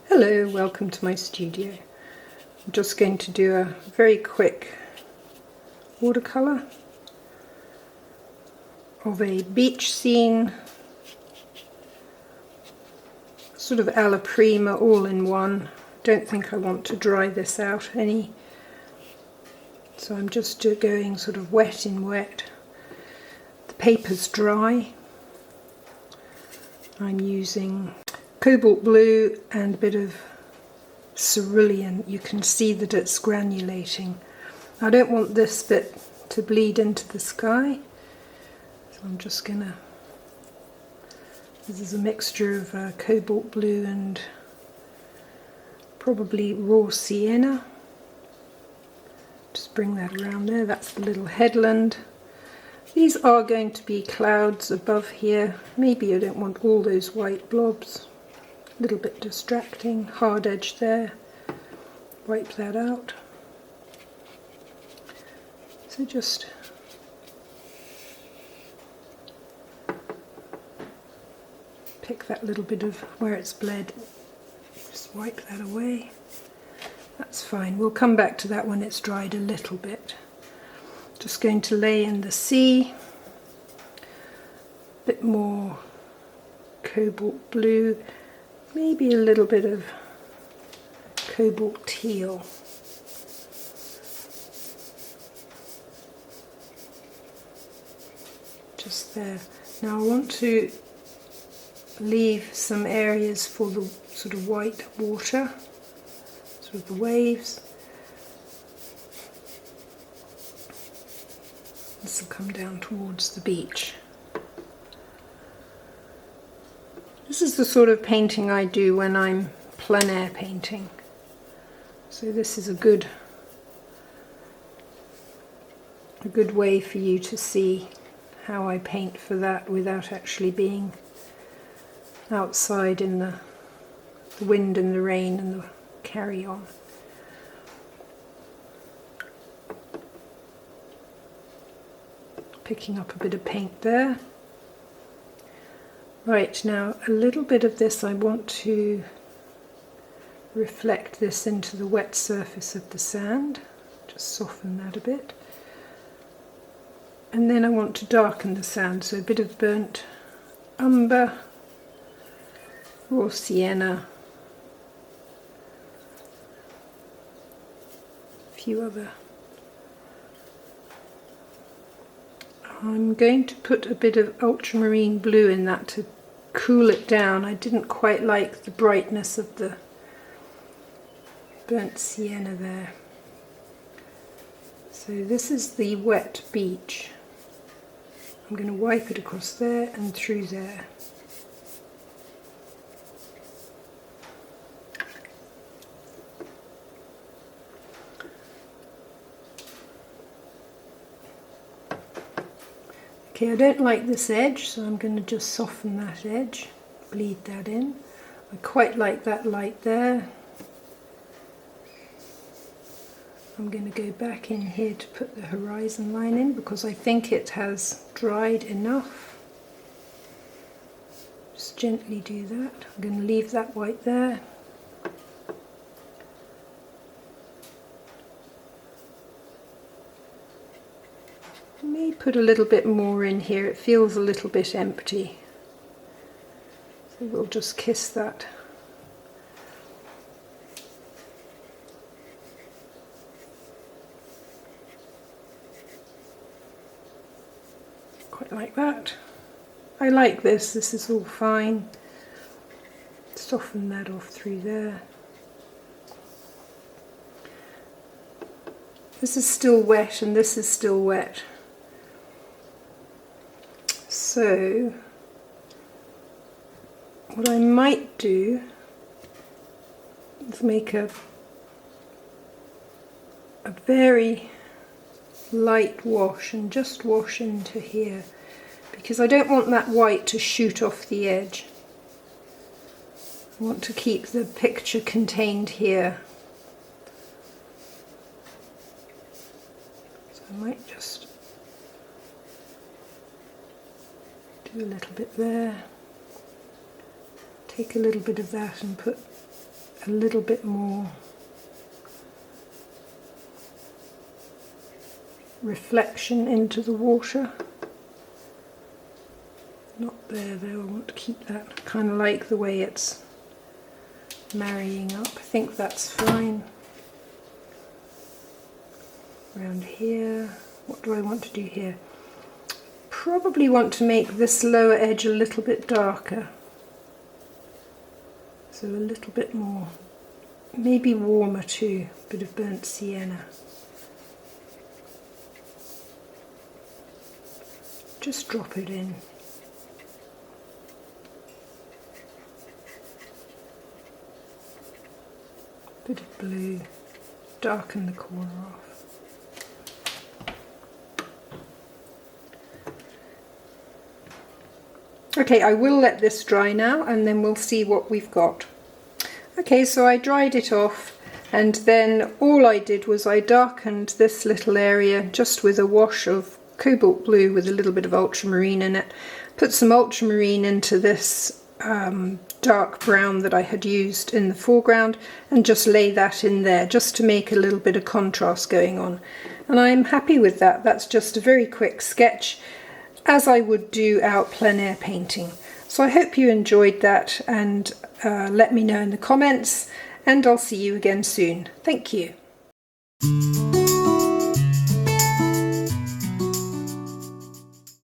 Hello, welcome to my studio. I'm just going to do a very quick watercolour of a beach scene, sort of alla prima, all in one. Don't think I want to dry this out any, so I'm just going sort of wet in wet. The paper's dry. I'm using cobalt blue and a bit of cerulean. You can see that it's granulating. I don't want this bit to bleed into the sky, so I'm just gonna, this is a mixture of cobalt blue and probably raw sienna. Just bring that around there. That's the little headland. These are going to be clouds above here. Maybe I don't want all those white blobs. A little bit distracting. Hard edge there. Wipe that out. So just pick that little bit of where it's bled. Just wipe that away. That's fine. We'll come back to that when it's dried a little bit. Just going to lay in the sea. A bit more cobalt blue. Maybe a little bit of cobalt teal. Just there. Now I want to leave some areas for the sort of white water, sort of the waves. This will come down towards the beach. This is the sort of painting I do when I'm plein air painting. So this is a good way for you to see how I paint for that without actually being outside in the wind and the rain and the carry-on. Picking up a bit of paint there. Right, now a little bit of this I want to reflect this into the wet surface of the sand. Just soften that a bit. And then I want to darken the sand, so a bit of burnt umber, raw sienna, a few other. I'm going to put a bit of ultramarine blue in that to cool it down. I didn't quite like the brightness of the burnt sienna there. So this is the wet beach. I'm going to wipe it across there and through there. Okay, I don't like this edge, so I'm going to just soften that edge, bleed that in. I quite like that light there. I'm going to go back in here to put the horizon line in because I think it has dried enough. Just gently do that. I'm going to leave that white there. May put a little bit more in here, it feels a little bit empty. So we'll just kiss that. Quite like that. I like this, this is all fine. Soften that off through there. This is still wet and this is still wet. So what I might do is make a very light wash and just wash into here because I don't want that white to shoot off the edge. I want to keep the picture contained here. So I might just Do a little bit there. Take a little bit of that and put a little bit more reflection into the water. Not there though, I want to keep that. I kind of like the way it's marrying up. I think that's fine. Around here, what do I want to do here? Probably want to make this lower edge a little bit darker. So a little bit more, maybe warmer too, a bit of burnt sienna. Just drop it in. Bit of blue, darken the corner off. Okay, I will let this dry now and then we'll see what we've got. Okay, so I dried it off and then all I did was I darkened this little area just with a wash of cobalt blue with a little bit of ultramarine in it. Put some ultramarine into this dark brown that I had used in the foreground and just lay that in there just to make a little bit of contrast going on. And I'm happy with that. That's just a very quick sketch, as I would do out plein air painting. So I hope you enjoyed that and let me know in the comments, and I'll see you again soon. Thank you.